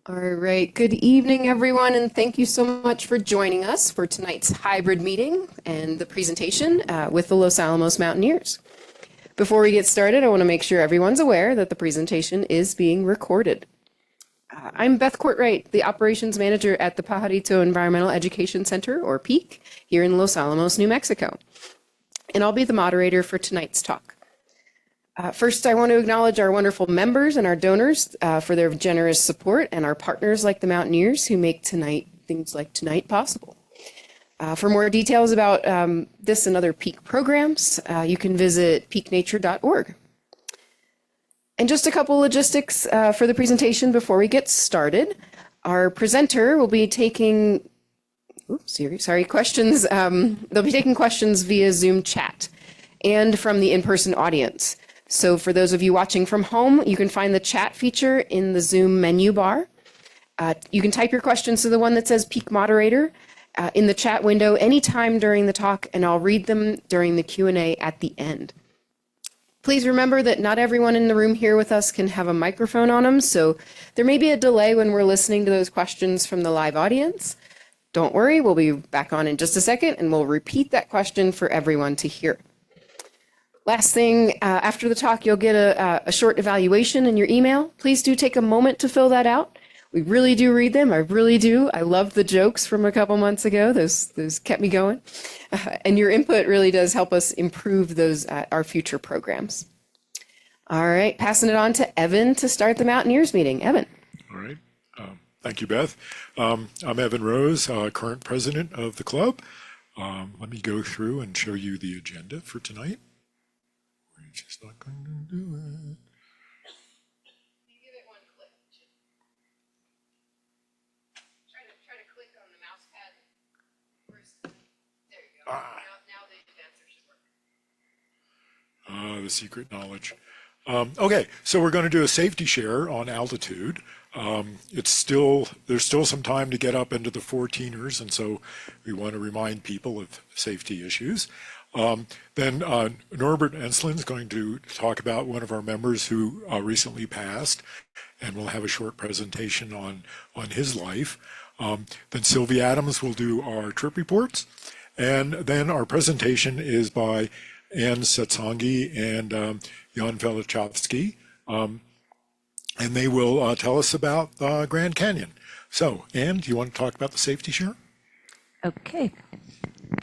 All right, good evening, everyone, and thank you so much for joining us for tonight's hybrid meeting and the presentation with the Los Alamos Mountaineers. Before we get started, I want to make sure everyone's aware that the presentation is being recorded. I'm Beth Courtwright, the Operations Manager at the Pajarito Environmental Education Center, or PEAC, here in Los Alamos, New Mexico, and I'll be the moderator for tonight's talk. First, I want to acknowledge our wonderful members and our donors for their generous support, and our partners like the Mountaineers who make things like tonight possible. For more details about this and other PEAC programs, you can visit peaknature.org. And just a couple logistics for the presentation before we get started. Our presenter will be taking questions. They'll be taking questions via Zoom chat and from the in-person audience. So for those of you watching from home, you can find the chat feature in the Zoom menu bar. You can type your questions to the one that says Peak Moderator in the chat window anytime during the talk, and I'll read them during the Q&A at the end. Please remember that not everyone in the room here with us can have a microphone on them, so there may be a delay when we're listening to those questions from the live audience. Don't worry, we'll be back on in just a second, and we'll repeat that question for everyone to hear. Last thing, after the talk, you'll get a short evaluation in your email. Please do take a moment to fill that out. We really do read them. I really do. I love the jokes from a couple months ago. Those kept me going. And your input really does help us improve our future programs. All right, passing it on to Evan to start the Mountaineers meeting. Evan. All right. Thank you, Beth. I'm Evan Rose, current president of the club. Let me go through and show you the agenda for tonight. She's not going to do it. Give it one click. Try to click on the mouse pad. There you go. Now the advancer should work. The secret knowledge. Okay, so we're going to do a safety share on altitude. There's still some time to get up into the 14ers, and so we want to remind people of safety issues. Then Norbert Enslin is going to talk about one of our members who recently passed, and we'll have a short presentation on his life. Then Sylvie Adams will do our trip reports, and then our presentation is by Ann Satsangi and Jan Velechovsky, and they will tell us about Grand Canyon. So, Ann, do you want to talk about the safety share? Okay.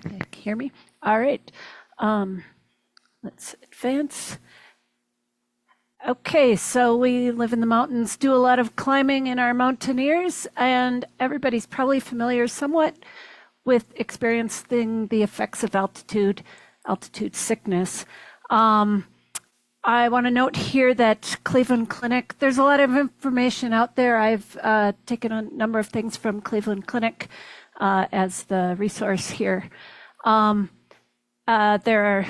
Can you hear me? All right, let's advance. Okay, so we live in the mountains, do a lot of climbing in our Mountaineers, and everybody's probably familiar somewhat with experiencing the effects of altitude sickness. I want to note here that Cleveland Clinic, there's a lot of information out there. I've taken a number of things from Cleveland Clinic as the resource here. There are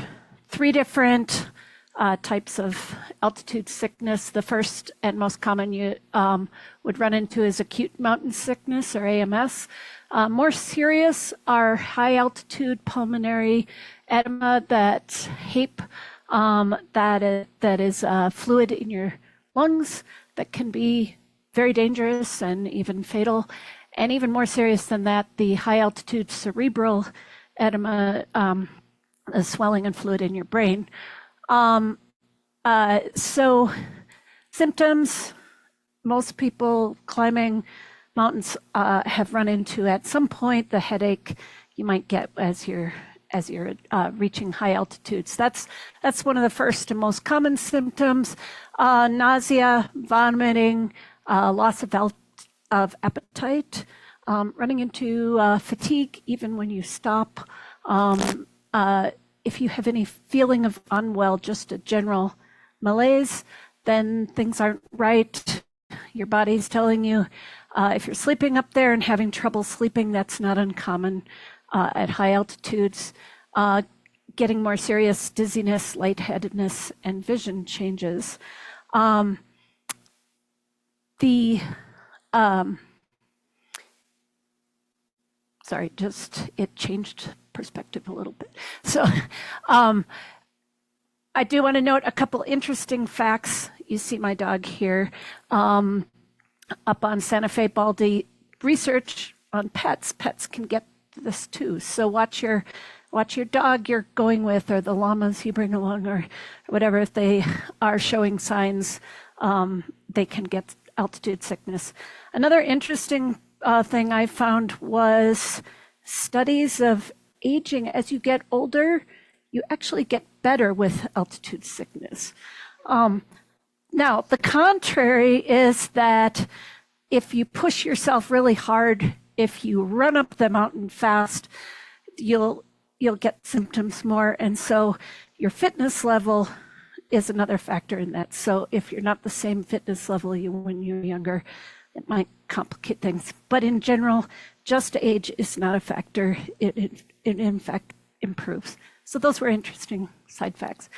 3 different types of altitude sickness. The first and most common you would run into is acute mountain sickness, or AMS. More serious are high altitude pulmonary edema, that's HAPE, that is fluid in your lungs that can be very dangerous and even fatal. And even more serious than that, the high altitude cerebral edema, the swelling and fluid in your brain. So symptoms, most people climbing mountains have run into at some point the headache you might get as you're reaching high altitudes. That's one of the first and most common symptoms. Nausea, vomiting, loss of appetite, running into fatigue even when you stop. If you have any feeling of unwell, just a general malaise, then things aren't right. Your body's telling you. If you're sleeping up there and having trouble sleeping, that's not uncommon at high altitudes. Getting more serious dizziness, lightheadedness, and vision changes. Sorry, just it changed perspective a little bit. So I do want to note a couple interesting facts. You see my dog here. up on Santa Fe Baldy, research on pets. Pets can get this too. So watch your dog you're going with, or the llamas you bring along, or whatever. If they are showing signs, they can get altitude sickness. Another interesting thing I found was studies of aging. As you get older, you actually get better with altitude sickness. Now, the contrary is that if you push yourself really hard, if you run up the mountain fast, you'll get symptoms more. And so your fitness level is another factor in that. So if you're not the same fitness level when you're younger, it might complicate things. But in general, just age is not a factor. It in fact improves. So those were interesting side facts.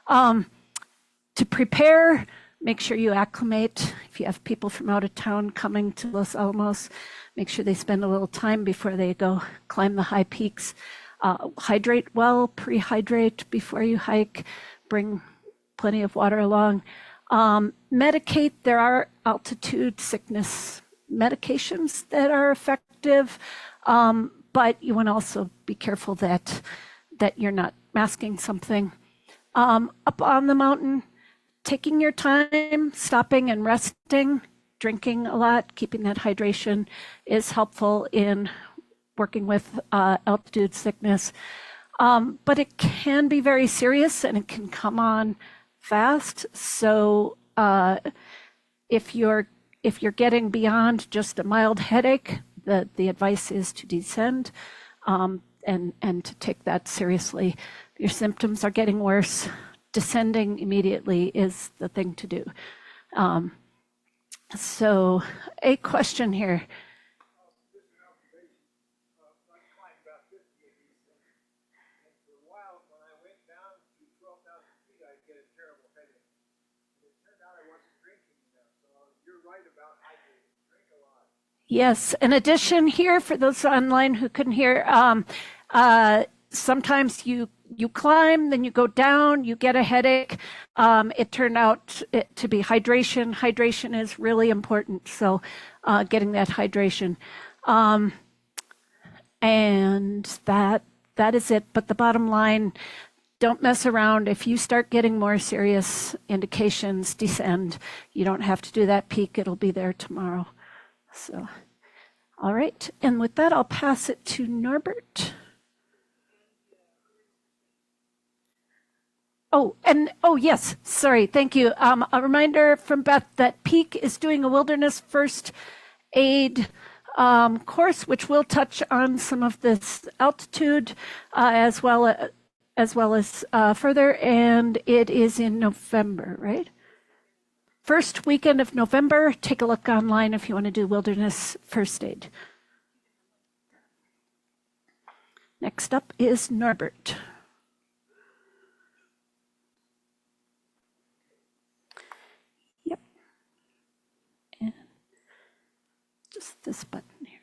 To prepare, make sure you acclimate. If you have people from out of town coming to Los Alamos, make sure they spend a little time before they go climb the high peaks. Hydrate well, pre-hydrate before you hike, bring plenty of water along. Medicate, there are altitude sickness medications that are effective, but you want to also be careful that you're not masking something. Up on the mountain, taking your time, stopping and resting, drinking a lot, keeping that hydration is helpful in working with altitude sickness. But it can be very serious and it can come on fast. So if you're getting beyond just a mild headache, the advice is to descend and to take that seriously. If your symptoms are getting worse, descending immediately is the thing to do. So a question here. Yes, in addition here, for those online who couldn't hear, sometimes you climb, then you go down, you get a headache. It turned out to be hydration. Hydration is really important, so getting that hydration. And that is it. But the bottom line, don't mess around. If you start getting more serious indications, descend. You don't have to do that peak. It'll be there tomorrow. So, all right. And with that, I'll pass it to Norbert. Oh, yes. Sorry. Thank you. A reminder from Beth that Peak is doing a wilderness first aid course, which will touch on some of this altitude as well as further. And it is in November, right? First weekend of November. Take a look online if you want to do wilderness first aid. Next up is Norbert. Yep. And just this button here.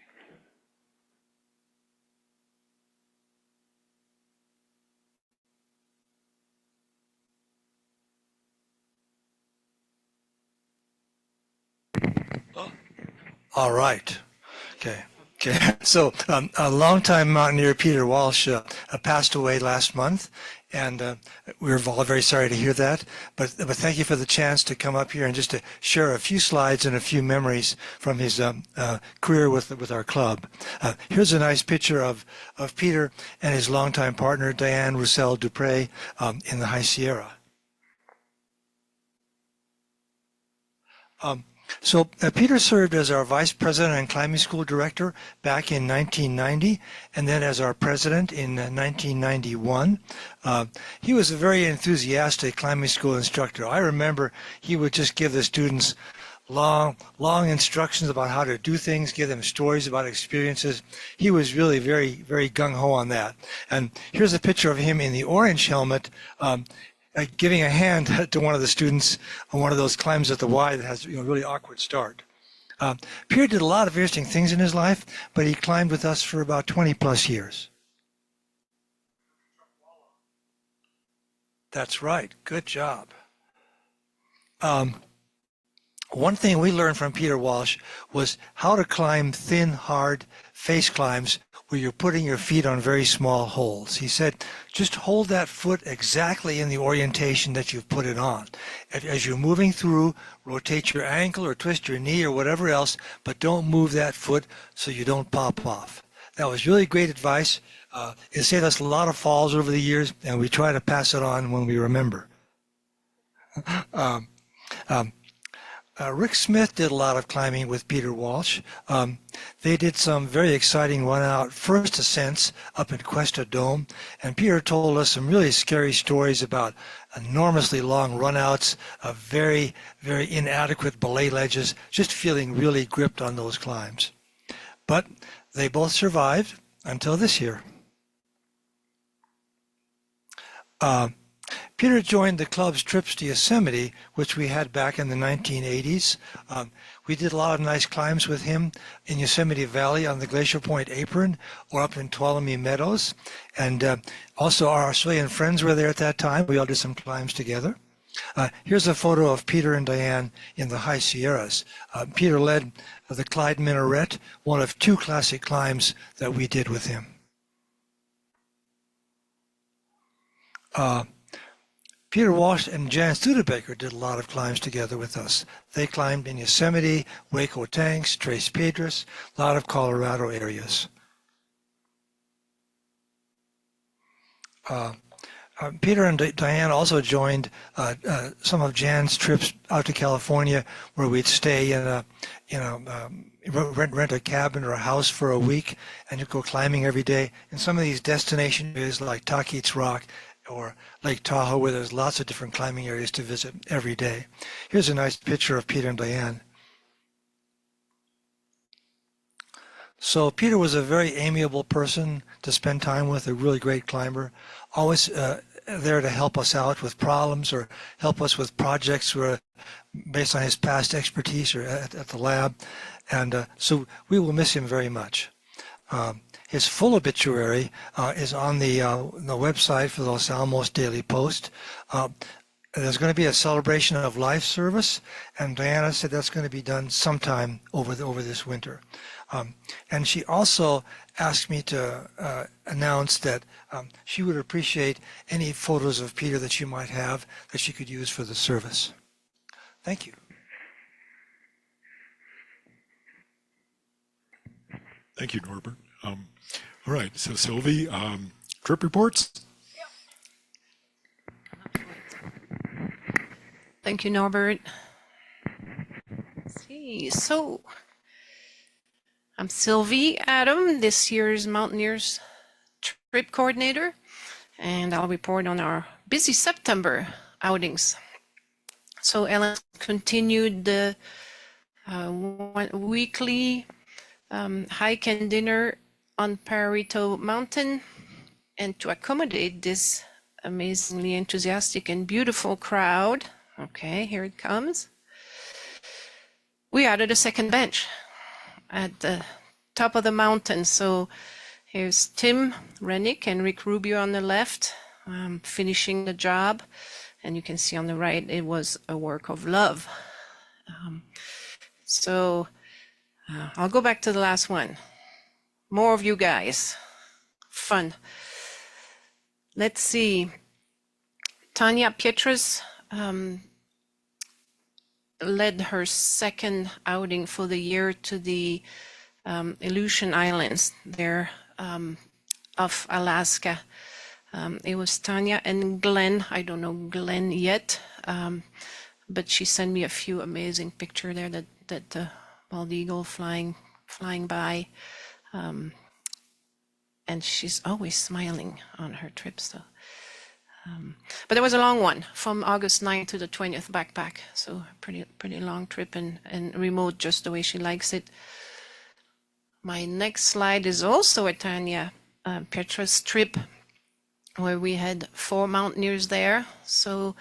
All right. Okay. So a longtime mountaineer, Peter Walsh, passed away last month, and we were all very sorry to hear that. But thank you for the chance to come up here and just to share a few slides and a few memories from his career with our club. Here's a nice picture of Peter and his longtime partner, Diane Roussel Dupre, in the High Sierra. So Peter served as our vice president and climbing school director back in 1990, and then as our president in 1991. He was a very enthusiastic climbing school instructor. I remember he would just give the students long instructions about how to do things, give them stories about experiences. He was really very, very gung-ho on that. And here's a picture of him in the orange helmet, giving a hand to one of the students on one of those climbs at the Y that has a really awkward start. Peter did a lot of interesting things in his life, but he climbed with us for about 20 plus years. That's right. Good job. One thing we learned from Peter Walsh was how to climb thin, hard face climbs where you're putting your feet on very small holes. He said, just hold that foot exactly in the orientation that you've put it on. As you're moving through, rotate your ankle or twist your knee or whatever else, but don't move that foot so you don't pop off. That was really great advice. It saved us a lot of falls over the years, and we try to pass it on when we remember. Rick Smith did a lot of climbing with Peter Walsh. They did some very exciting run-out first ascents up in Cuesta Dome, and Peter told us some really scary stories about enormously long run-outs of very, very inadequate belay ledges, just feeling really gripped on those climbs. But they both survived until this year. Peter joined the club's trips to Yosemite, which we had back in the 1980s. We did a lot of nice climbs with him in Yosemite Valley on the Glacier Point Apron or up in Tuolumne Meadows. And also our Australian friends were there at that time. We all did some climbs together. Here's a photo of Peter and Diane in the High Sierras. Peter led the Clyde Minaret, one of 2 classic climbs that we did with him. Peter Walsh and Jan Studebaker did a lot of climbs together with us. They climbed in Yosemite, Hueco Tanks, Tres Piedras, a lot of Colorado areas. Peter and Diane also joined some of Jan's trips out to California, where we'd stay rent a cabin or a house for a week, and you'd go climbing every day. In some of these destination areas like Tahquitz Rock or Lake Tahoe, where there's lots of different climbing areas to visit every day. Here's a nice picture of Peter and Diane. So Peter was a very amiable person to spend time with, a really great climber, always there to help us out with problems or help us with projects based on his past expertise or at the lab. And so we will miss him very much. His full obituary is on the website for the Los Alamos Daily Post. There's going to be a celebration of life service, and Diana said that's going to be done sometime over this winter. And she also asked me to announce that she would appreciate any photos of Peter that she might have that she could use for the service. Thank you. Thank you, Norbert. All right, so Sylvie, trip reports? Thank you, Norbert. Let's see, so I'm Sylvie Adam, this year's Mountaineers trip coordinator, and I'll report on our busy September outings. So Ellen continued the weekly hike and dinner on Parito Mountain, and to accommodate this amazingly enthusiastic and beautiful crowd, okay, here it comes, we added a second bench at the top of the mountain. So here's Tim Rennick and Rick Rubio on the left, finishing the job, and you can see on the right it was a work of love. I'll go back to the last one. More of you guys. Fun. Let's see. Tanya Pietras led her second outing for the year to the Aleutian Islands there off Alaska. It was Tanya and Glenn. I don't know Glenn yet, but she sent me a few amazing pictures there that the bald eagle flying by. And she's always smiling on her trips, so. But there was a long one from August 9th to the 20th backpack, so pretty long trip and remote, just the way she likes it. My next slide is also a Tanya Petra's trip, where we had 4 mountaineers there. So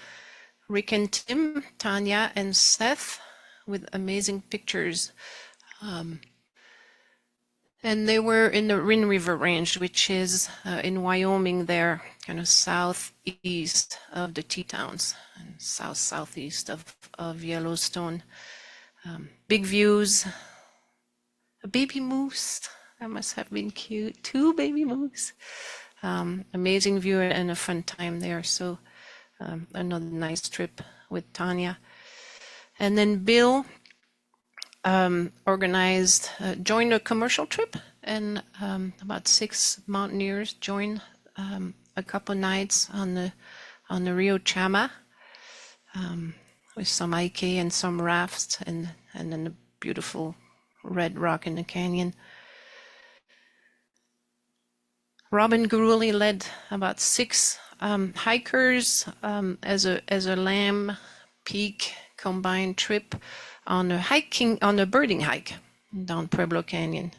Rick and Tim, Tanya and Seth, with amazing pictures. And they were in the Rin River Range, which is in Wyoming there, kind of southeast of the Tetons and southeast of Yellowstone. Big views. A baby moose. That must have been cute. 2 baby moose. Amazing view and a fun time there. So another nice trip with Tanya. And then Bill organized, joined a commercial trip, and about 6 mountaineers joined a couple nights on the Rio Chama with some Ike and some rafts, and then the beautiful red rock in the canyon. Robin Guruli led about 6 hikers as a LAM Peak combined trip on a birding hike down Pueblo Canyon,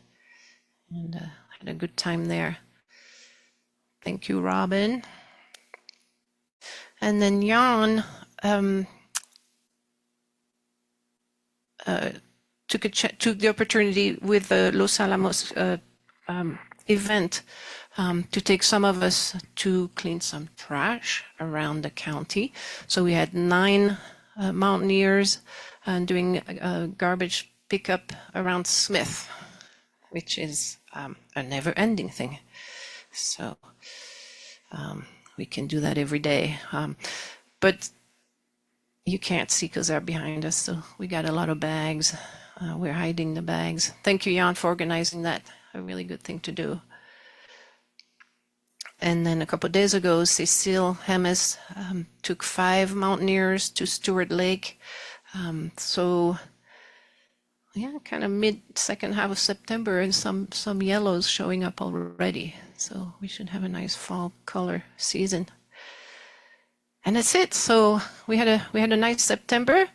and had a good time there. Thank you, Robin. And then Jan took the opportunity with the Los Alamos event to take some of us to clean some trash around the county. So we had 9 mountaineers doing a garbage pickup around Smith, which is a never-ending thing. So we can do that every day. But you can't see because they're behind us, so we got a lot of bags. We're hiding the bags. Thank you, Jan, for organizing that. A really good thing to do. And then a couple of days ago, Cecile Hemes took 5 mountaineers to Stewart Lake. So yeah, kind of second half of September, and some yellows showing up already. So we should have a nice fall color season. And that's it. So we had a nice September.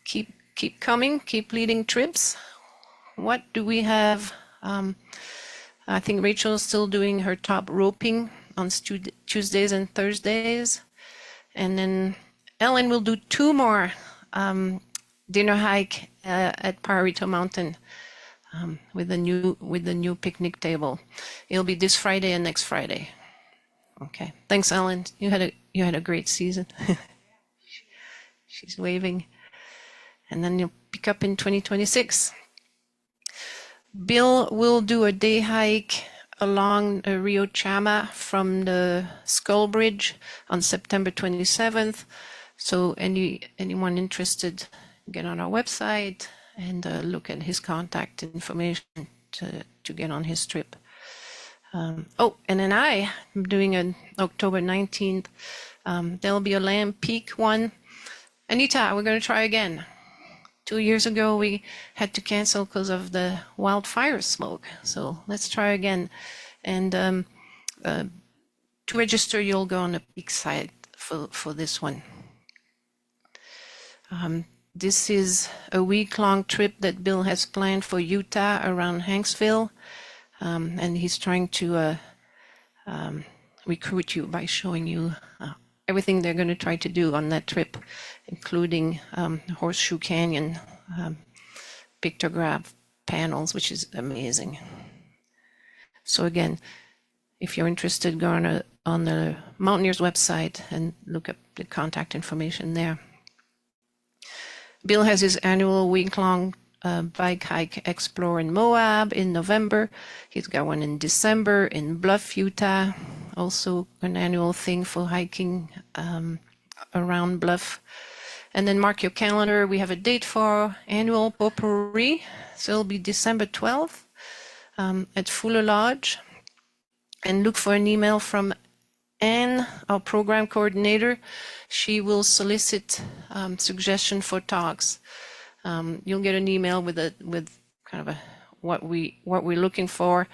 Keep coming, keep leading trips. What do we have? I think Rachel's still doing her top roping on Tuesdays and Thursdays. And then Ellen will do 2 more dinner hike at Pajarito Mountain with the new picnic table. It'll be this Friday and next Friday. Okay. Thanks, Ellen. You had a great season. She's waving. And then you'll pick up in 2026. Bill will do a day hike along Rio Chama from the Skull Bridge on September 27th. So anyone interested, get on our website and look at his contact information to get on his trip. And then I'm doing an October 19th. There'll be a LAM Peak one. Anita, we're going to try again. 2 years ago, we had to cancel because of the wildfire smoke. So let's try again. And to register, you'll go on the Peak site for this one. This is a week-long trip that Bill has planned for Utah around Hanksville. And he's trying to recruit you by showing you everything they're going to try to do on that trip, including Horseshoe Canyon pictograph panels, which is amazing. So again, if you're interested, go on the Mountaineers website and look up the contact information there. Bill has his annual week-long bike hike Explore in Moab in November. He's got one in December in Bluff, Utah. Also an annual thing for hiking around Bluff. And then mark your calendar. We have a date for annual potpourri. So it'll be December 12th at Fuller Lodge. And look for an email from Anne, our program coordinator. She will solicit suggestion for talks. You'll get an email with kind of what we're looking for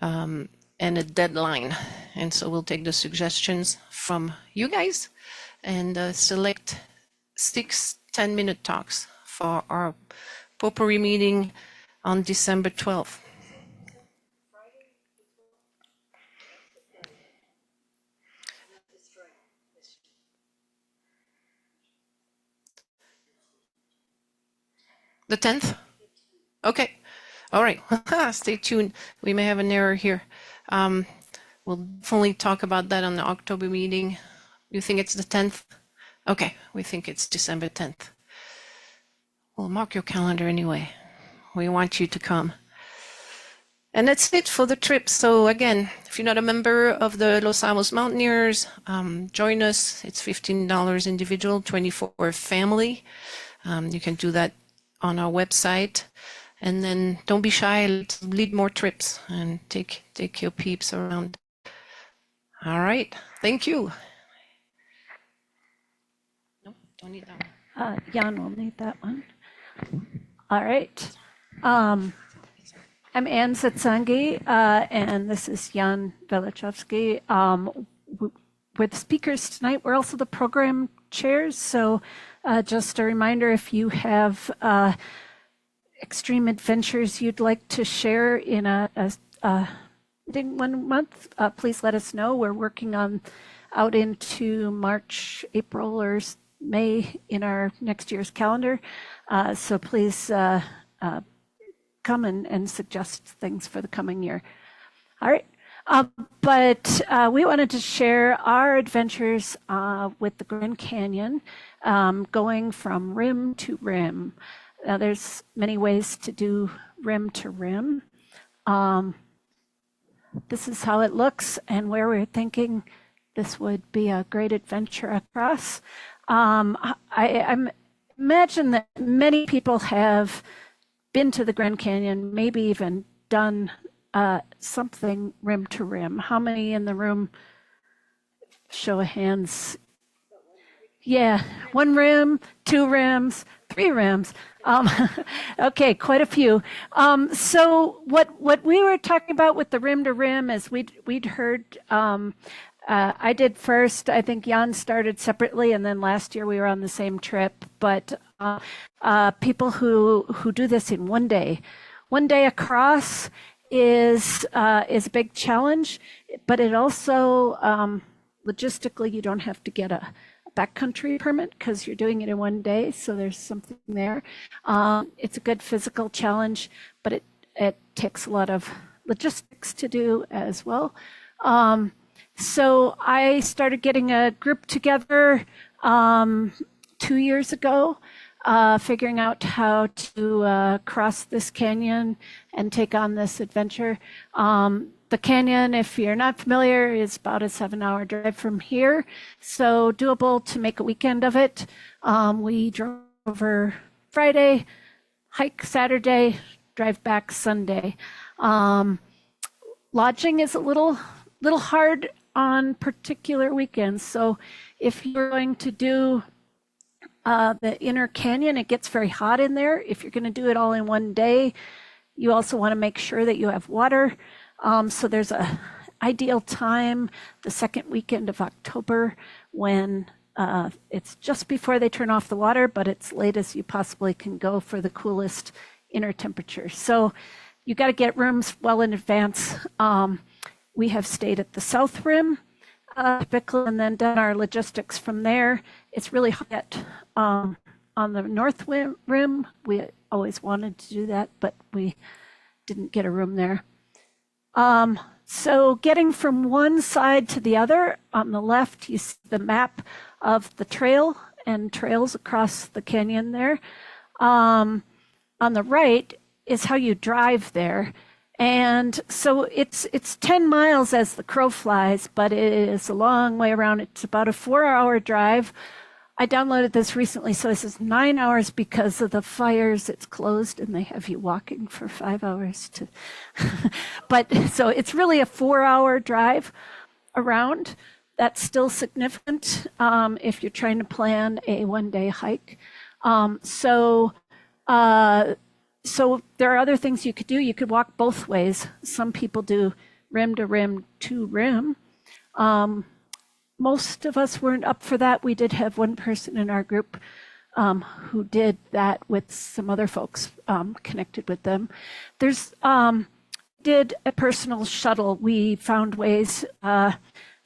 and a deadline. And so we'll take the suggestions from you guys and select 6 10-minute talks for our potpourri meeting on December 12th. The 10th? Okay. All right. Stay tuned. We may have an error here. We'll definitely talk about that on the October meeting. You think it's the 10th? Okay. We think it's December 10th. Well, mark your calendar anyway. We want you to come. And that's it for the trip. So again, if you're not a member of the Los Alamos Mountaineers, join us. It's $15 individual, $24 family. You can do that on our website. And then don't be shy. Let's lead more trips and take your peeps around. All right. Thank you. No, don't need that one. Jan will need that one. All right. I'm Ann Satsangi, and this is Jan Velechovsky. We're the speakers tonight. We're also the program chairs. So just a reminder, if you have extreme adventures you'd like to share in in 1 month, please let us know. We're working on out into March, April, or May in our next year's calendar. So please come and suggest things for the coming year. All right. But we wanted to share our adventures with the Grand Canyon, going from rim to rim. Now, there's many ways to do rim to rim. This is how it looks and where we're thinking this would be a great adventure across. I imagine that many people have been to the Grand Canyon, maybe even done something rim to rim. How many in the room? Show of hands. Yeah, 1 rim, 2 rims, 3 rims. Okay, quite a few. So what we were talking about with the rim to rim is we'd heard. I did first. I think Jan started separately, and then last year we were on the same trip. But people who do this in 1 day, 1 day across is a big challenge. But it also logistically, you don't have to get a backcountry permit because you're doing it in 1 day. So there's something there. It's a good physical challenge, but it takes a lot of logistics to do as well. So I started getting a group together 2 years ago, figuring out how to cross this canyon and take on this adventure. The canyon, if you're not familiar, is about a 7-hour drive from here, so doable to make a weekend of it. We drove over Friday, hike Saturday, drive back Sunday. Lodging is a little hard on particular weekends. So if you're going to do the inner canyon, it gets very hot in there. If you're going to do it all in 1 day, you also want to make sure that you have water. So there's a ideal time, the second weekend of October, when it's just before they turn off the water, but it's late as you possibly can go for the coolest inner temperature. So you got to get rooms well in advance. We have stayed at the South Rim, typically, and then done our logistics from there. It's really hot on the North Rim. We always wanted to do that, but we didn't get a room there. So getting from one side to the other, on the left, you see the map of the trail and trails across the canyon there. On the right is how you drive there. And so it's 10 miles as the crow flies, but it is a long way around. It's about a 4-hour drive. I downloaded this recently, so it says 9 hours because of the fires. It's closed and they have you walking for 5 hours to, but so it's really a 4-hour drive around. That's still significant if you're trying to plan a 1-day hike. So there are other things you could do. You could walk both ways. Some people do rim to rim to rim. Most of us weren't up for that. We did have one person in our group who did that with some other folks connected with them. Did a personal shuttle. We found ways.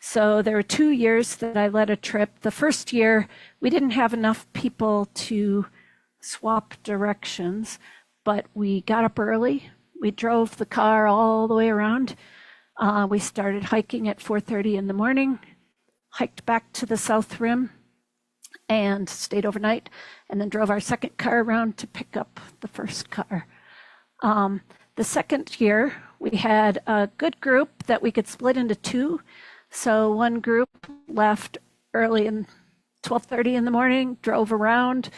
So there were 2 years that I led a trip. The first year, we didn't have enough people to swap directions, but we got up early. We drove the car all the way around. We started hiking at 4:30 in the morning, hiked back to the South Rim, and stayed overnight, and then drove our second car around to pick up the first car. The second year, we had a good group that we could split into two. So one group left early in 12:30 in the morning, drove around.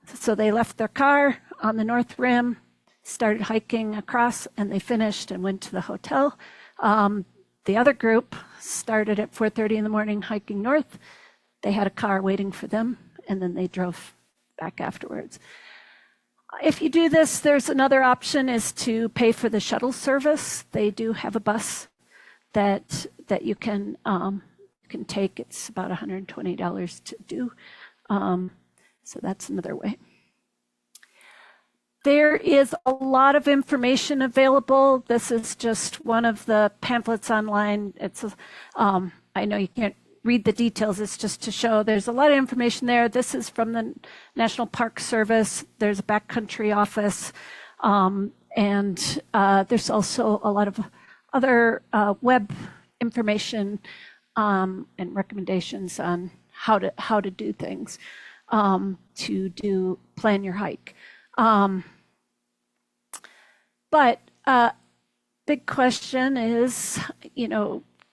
So they left their car on the North Rim, started hiking across, and they finished and went to the hotel. The other group started at 4:30 in the morning hiking north. They had a car waiting for them, and then they drove back afterwards. If you do this, there's another option is to pay for the shuttle service. They do have a bus that you can take. It's about $120 to do. So that's another way. There is a lot of information available. This is just one of the pamphlets online. It's I know you can't read the details. It's just to show there's a lot of information there. This is from the National Park Service. There's a backcountry office. And there's also a lot of other web information and recommendations on how to do things to plan your hike. But big question is,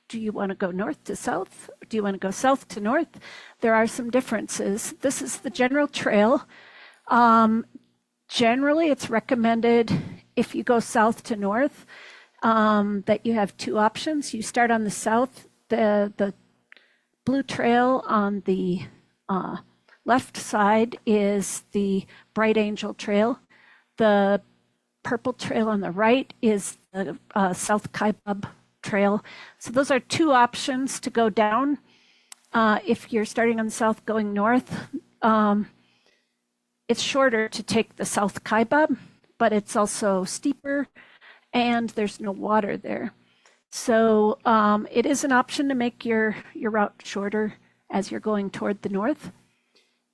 do you want to go north to south? Do you want to go south to north? There are some differences. This is the general trail. Generally, it's recommended if you go south to north that you have two options. You start on the south, the blue trail on the left side is the Bright Angel Trail. The purple trail on the right is the South Kaibab Trail. So those are two options to go down. If you're starting on the south going north, it's shorter to take the South Kaibab, but it's also steeper and there's no water there. So it is an option to make your route shorter as you're going toward the north.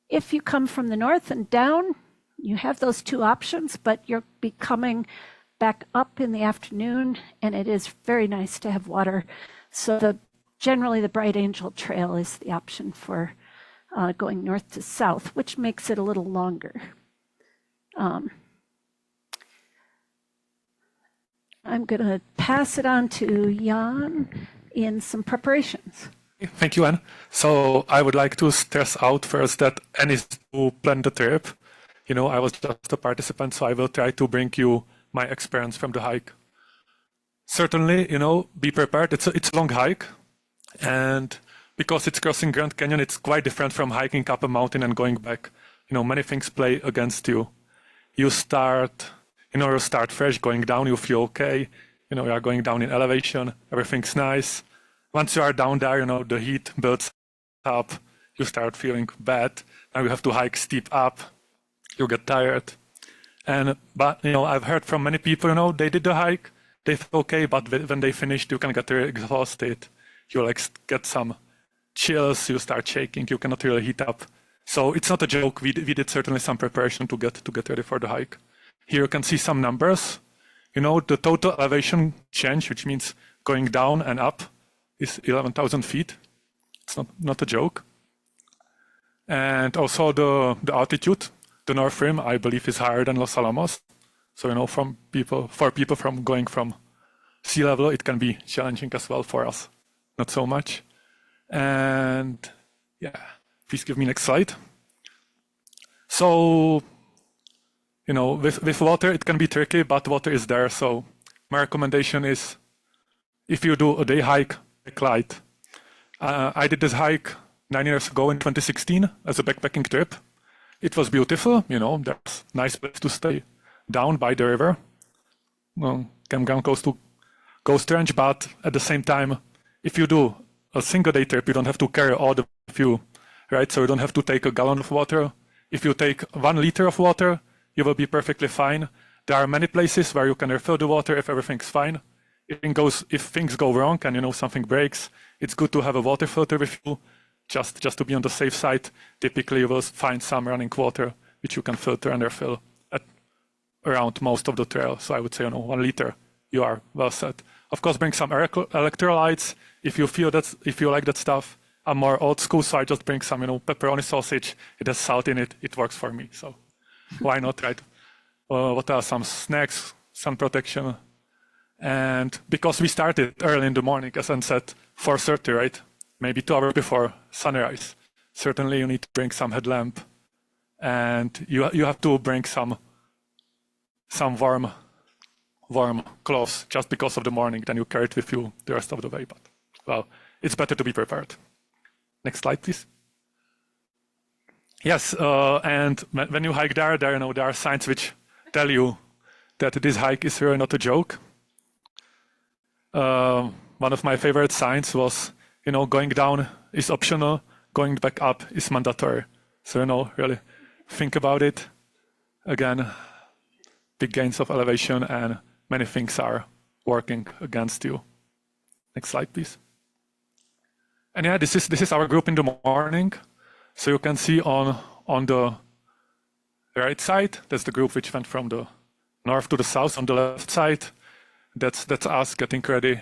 If you come from the north and down, you have those two options, but you'll be coming back up in the afternoon, and it is very nice to have water. So generally the Bright Angel Trail is the option for going north to south, which makes it a little longer. I'm going to pass it on to Jan in some preparations. Thank you, Anne. So I would like to stress out first that Anne is to plan the trip. I was just a participant, so I will try to bring you my experience from the hike. Certainly, be prepared. It's a long hike, and because it's crossing Grand Canyon, it's quite different from hiking up a mountain and going back. Many things play against you. You start fresh, going down, you feel okay. You are going down in elevation, everything's nice. Once you are down there, the heat builds up, you start feeling bad. Now you have to hike steep up, you get tired. But I've heard from many people, they did the hike, they felt okay, but when they finished, you can get really exhausted. You get some chills, you start shaking, you cannot really heat up. So it's not a joke. We did certainly some preparation to get ready for the hike. Here you can see some numbers. The total elevation change, which means going down and up, is 11,000 feet. It's not a joke. And also the altitude, the North Rim, I believe, is higher than Los Alamos. So for people from going from sea level, it can be challenging as well for us. Not so much. And yeah, please give me next slide. So with water, it can be tricky, but water is there. So my recommendation is, if you do a day hike, take light. I did this hike 9 years ago in 2016 as a backpacking trip. It was beautiful, there's a nice place to stay down by the river. Campground close to Ghost Ranch, but at the same time, if you do a single day trip, you don't have to carry all the fuel, right? So you don't have to take a gallon of water. If you take 1 liter of water, you will be perfectly fine. There are many places where you can refill the water if everything's fine. If things go wrong and something breaks, it's good to have a water filter with you, just to be on the safe side. Typically, you will find some running water which you can filter and refill at around most of the trail. So I would say 1 liter, you are well set. Of course, bring some electrolytes if you like that stuff. I'm more old school, so I just bring some, pepperoni sausage. It has salt in it. It works for me. So why not, right? What are some snacks, sun protection? And because we started early in the morning, as I said, 4:30, right? Maybe 2 hours before sunrise. Certainly you need to bring some headlamp, and you have to bring some warm clothes just because of the morning. Then you carry it with you the rest of the way. But well, it's better to be prepared. Next slide, please. Yes, and when you hike there are signs which tell you that this hike is really not a joke. One of my favorite signs was, going down is optional, going back up is mandatory. So, really think about it. Again, big gains of elevation and many things are working against you. Next slide, please. And yeah, this is our group in the morning. So you can see on the right side, that's the group which went from the north to the south. On the left side, that's us getting ready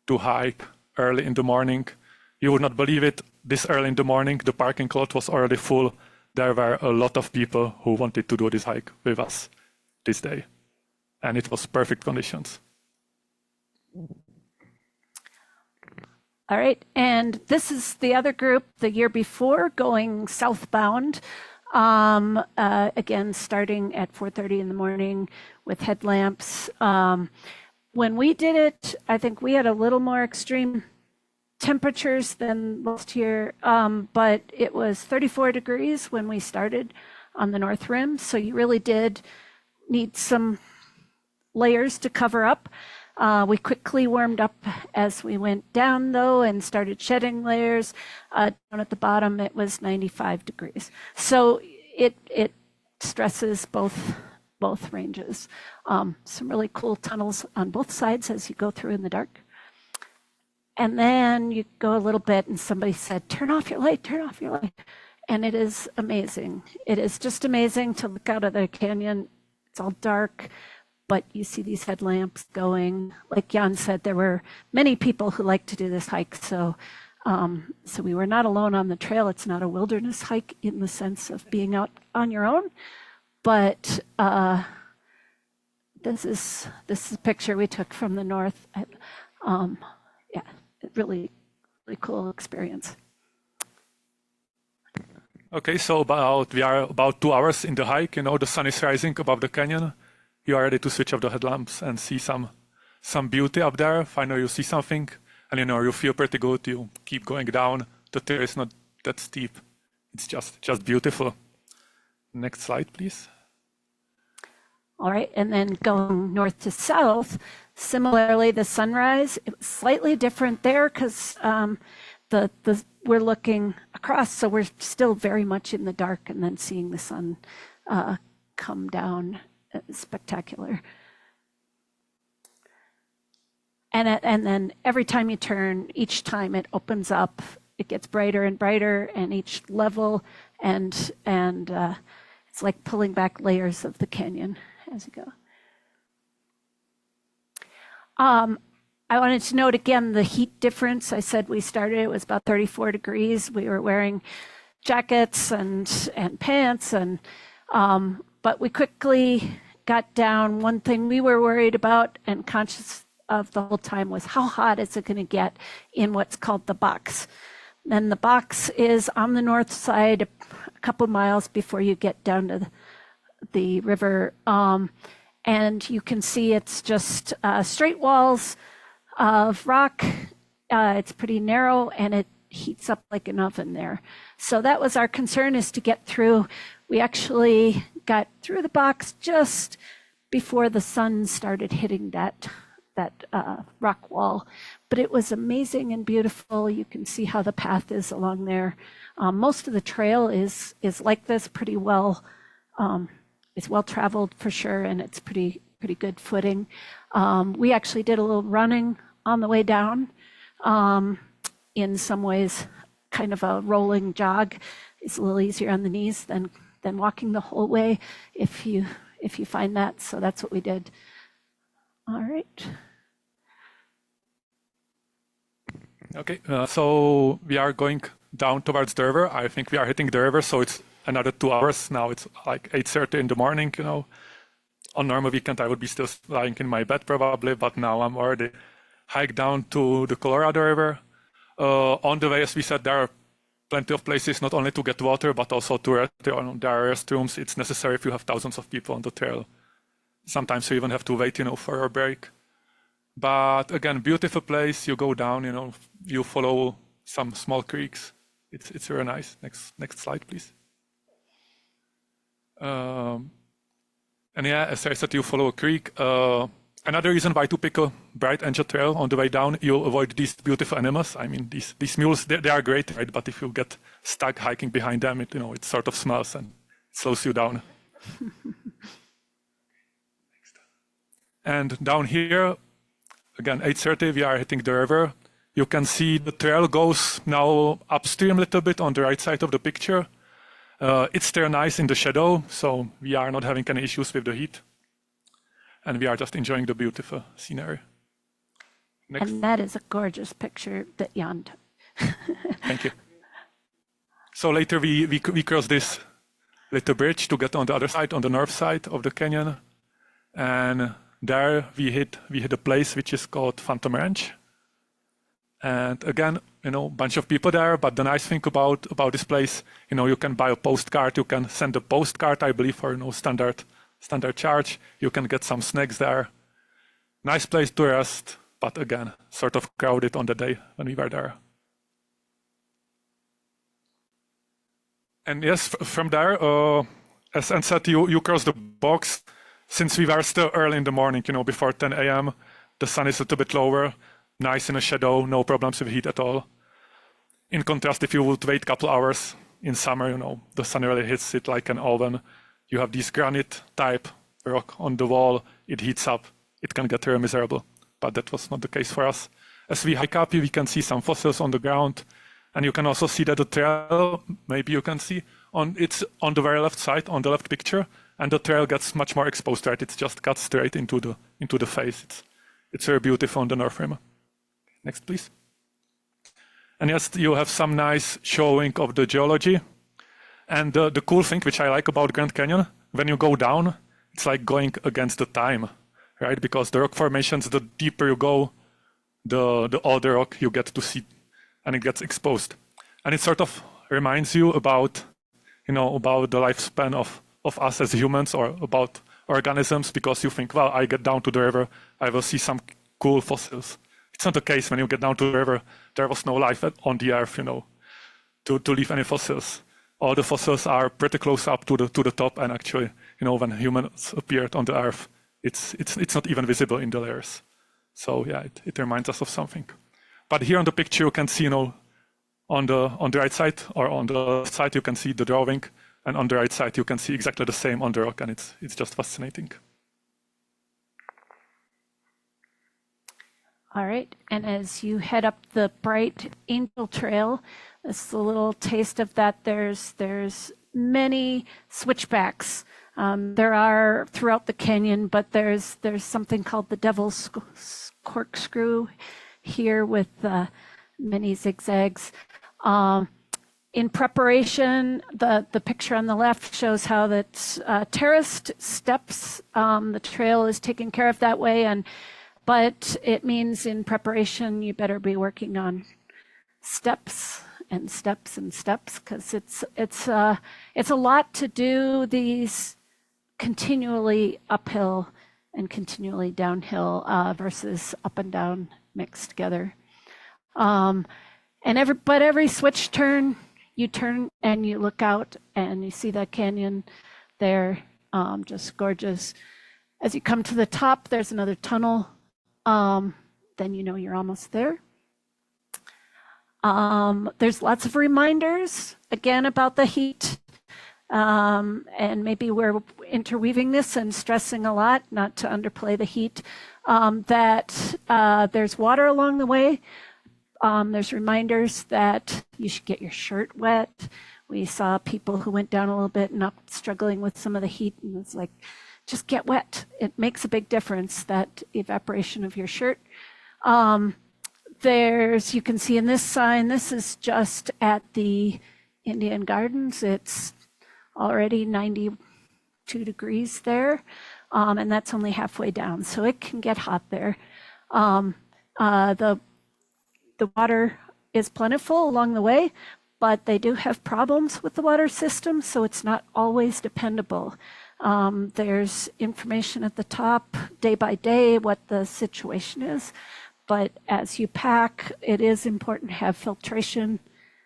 to hike early in the morning. You would not believe it, this early in the morning, the parking lot was already full. There were a lot of people who wanted to do this hike with us this day. And it was perfect conditions. All right, and this is the other group the year before going southbound. Again, starting at 4:30 in the morning with headlamps. When we did it, I think we had a little more extreme temperatures than last year, but it was 34 degrees when we started on the North Rim, so you really did need some layers to cover up. We quickly warmed up as we went down, though, and started shedding layers. Down at the bottom, it was 95 degrees. So it stresses both ranges. Some really cool tunnels on both sides as you go through in the dark. And then you go a little bit, and somebody said, turn off your light, turn off your light. And it is amazing. It is just amazing to look out of the canyon. It's all dark, but you see these headlamps going. Like Jan said, there were many people who like to do this hike. So we were not alone on the trail. It's not a wilderness hike in the sense of being out on your own, but this is a picture we took from the north. Yeah, really cool experience. Okay, so we are about 2 hours in the hike. The sun is rising above the canyon. You are ready to switch off the headlamps and see some beauty up there. Finally, you see something, and you feel pretty good. You keep going down. The trail is not that steep. It's just beautiful. Next slide, please. All right, and then going north to south, similarly, the sunrise, it was slightly different there because we're looking across, so we're still very much in the dark, and then seeing the sun come down, spectacular. And then every time you turn, each time it opens up, it gets brighter and brighter, and each level, and it's like pulling back layers of the canyon as you go. I wanted to note again the heat difference. I said we started, it was about 34 degrees. We were wearing jackets and pants, but we quickly got down. One thing we were worried about and conscious of the whole time was how hot is it going to get in what's called the box. Then the box is on the north side, a couple miles before you get down to the river. And you can see it's just straight walls of rock. It's pretty narrow, and it heats up like an oven there. So that was our concern, is to get through. We actually got through the box just before the sun started hitting that rock wall. But it was amazing and beautiful. You can see how the path is along there. Most of the trail is like this, pretty well. It's well traveled for sure, and it's pretty good footing. We actually did a little running on the way down. In some ways, kind of a rolling jog. It's a little easier on the knees than walking the whole way, if you find that. So that's what we did. All right. Okay, so we are going down towards the river. I think we are hitting the river, so it's another 2 hours. Now it's like 8:30 in the morning, you know. On normal weekend, I would be still lying in my bed probably, but now I'm already hiked down to the Colorado River. On the way, as we said, there are plenty of places not only to get water, but also to rest. There are restrooms. It's necessary if you have thousands of people on the trail. Sometimes you even have to wait, you know, for a break. But again, beautiful place. You go down, you know, you follow some small creeks. It's very nice. Next slide, please. And yeah, as I said, you follow a creek. Another reason why to pick a bright angel trail on the way down, you'll avoid these beautiful animals. I mean, these mules, they are great, right? But if you get stuck hiking behind them, it, you know, it sort of smells and slows you down. And down here, again, 8:30, we are hitting the river. You can see the trail goes now upstream a little bit on the right side of the picture. It's still nice in the shadow, so we are not having any issues with the heat. And we are just enjoying the beautiful scenery. Next. And that is a gorgeous picture that Jan took. Thank you. So later we cross this little bridge to get on the other side, on the north side of the canyon. And there we hit a place which is called Phantom Ranch. And again, you know, bunch of people there. But the nice thing about this place, you know, you can buy a postcard. You can send a postcard, I believe, for, you know, standard charge. You can get some snacks there. Nice place to rest, but again, sort of crowded on the day when we were there. And yes, from there, as Anne said, you cross the box. Since we were still early in the morning, you know, before 10 a.m., the sun is a little bit lower, nice in the shadow, no problems with heat at all. In contrast, if you would wait a couple hours in summer, you know, the sun really hits it like an oven. You have this granite type rock on the wall, it heats up, it can get very miserable. But that was not the case for us. As we hike up, we can see some fossils on the ground. And you can also see that the trail, maybe you can see, it's on the very left side, on the left picture, and the trail gets much more exposed, right? It's just cut straight into the face. It's very beautiful on the north rim. Next, please. And yes, you have some nice showing of the geology. And the cool thing, which I like about Grand Canyon, when you go down, it's like going against the time, right? Because the rock formations, the deeper you go, the older rock you get to see, and it gets exposed. And it sort of reminds you about, you know, about the lifespan of us as humans, or about organisms, because you think, well, I get down to the river, I will see some cool fossils. It's not the case. When you get down to the river, there was no life on the earth, you know, to leave any fossils. All the fossils are pretty close up to the top, and actually, you know, when humans appeared on the earth, it's not even visible in the layers. So yeah, it reminds us of something. But here on the picture, you can see, you know, on the right side, or on the left side, you can see the drawing, and on the right side, you can see exactly the same on the rock, and it's just fascinating. All right, and as you head up the Bright Angel Trail, this is a little taste of that. There's many switchbacks. There are throughout the canyon, but there's something called the Devil's Corkscrew here with many zigzags. In preparation, the picture on the left shows how that's terraced steps. The trail is taken care of that way, but it means in preparation you better be working on steps and steps and steps, because it's a lot to do these continually uphill and continually downhill versus up and down mixed together. And every switch turn, you turn and you look out and you see that canyon there, just gorgeous. As you come to the top, there's another tunnel. Then you know you're almost there. There's lots of reminders, again, about the heat. And maybe we're interweaving this and stressing a lot, not to underplay the heat, that there's water along the way. There's reminders that you should get your shirt wet. We saw people who went down a little bit and up struggling with some of the heat, and it's like, just get wet. It makes a big difference, that evaporation of your shirt. you can see in this sign, this is just at the Indian Gardens. It's already 92 degrees there, and that's only halfway down, so it can get hot there. The water is plentiful along the way, but they do have problems with the water system, so it's not always dependable. There's information at the top day by day what the situation is, but as you pack, it is important to have filtration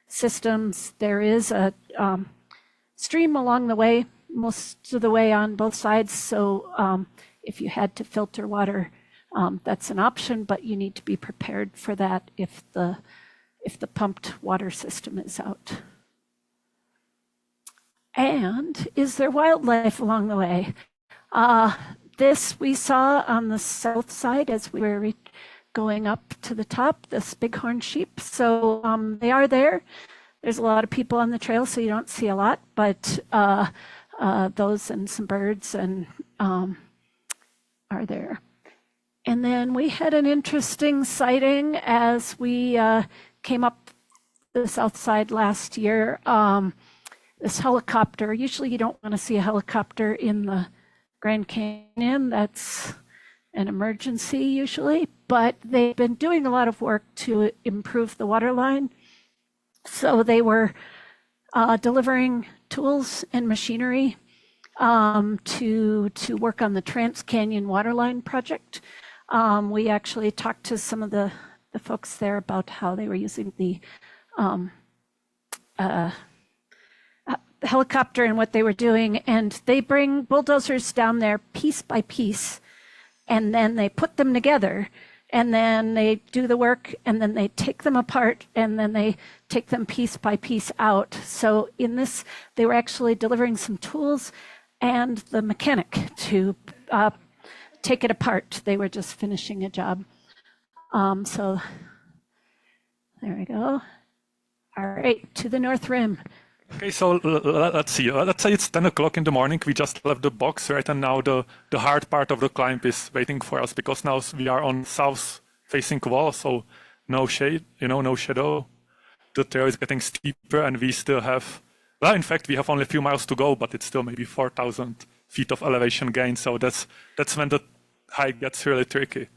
systems. There is a stream along the way, most of the way on both sides, so if you had to filter water, that's an option, but you need to be prepared for that if the pumped water system is out. And is there wildlife along the way? This we saw on the south side as we were going up to the top, this bighorn sheep. So they are there. There's a lot of people on the trail, so you don't see a lot, but those and some birds and are there. And then we had an interesting sighting as we came up the south side last year. This helicopter, usually you don't want to see a helicopter in the Grand Canyon. That's an emergency usually, but they've been doing a lot of work to improve the water line. So they were delivering tools and machinery to work on the Trans-Canyon Waterline project. We actually talked to some of the folks there about how they were using the helicopter and what they were doing, and they bring bulldozers down there piece by piece, and then they put them together, and then they do the work, and then they take them apart, and then they take them piece by piece out. So in this, they were actually delivering some tools and the mechanic to take it apart. They were just finishing a job. So there we go. All right, to the North Rim. Okay, so let's see. Let's say it's 10 o'clock in the morning. We just left the box, right? And now the hard part of the climb is waiting for us because now we are on south-facing wall, so no shade, no shadow. The trail is getting steeper, and we still have, well, in fact, we have only a few miles to go, but it's still maybe 4,000 feet of elevation gain. So that's when the hike gets really tricky.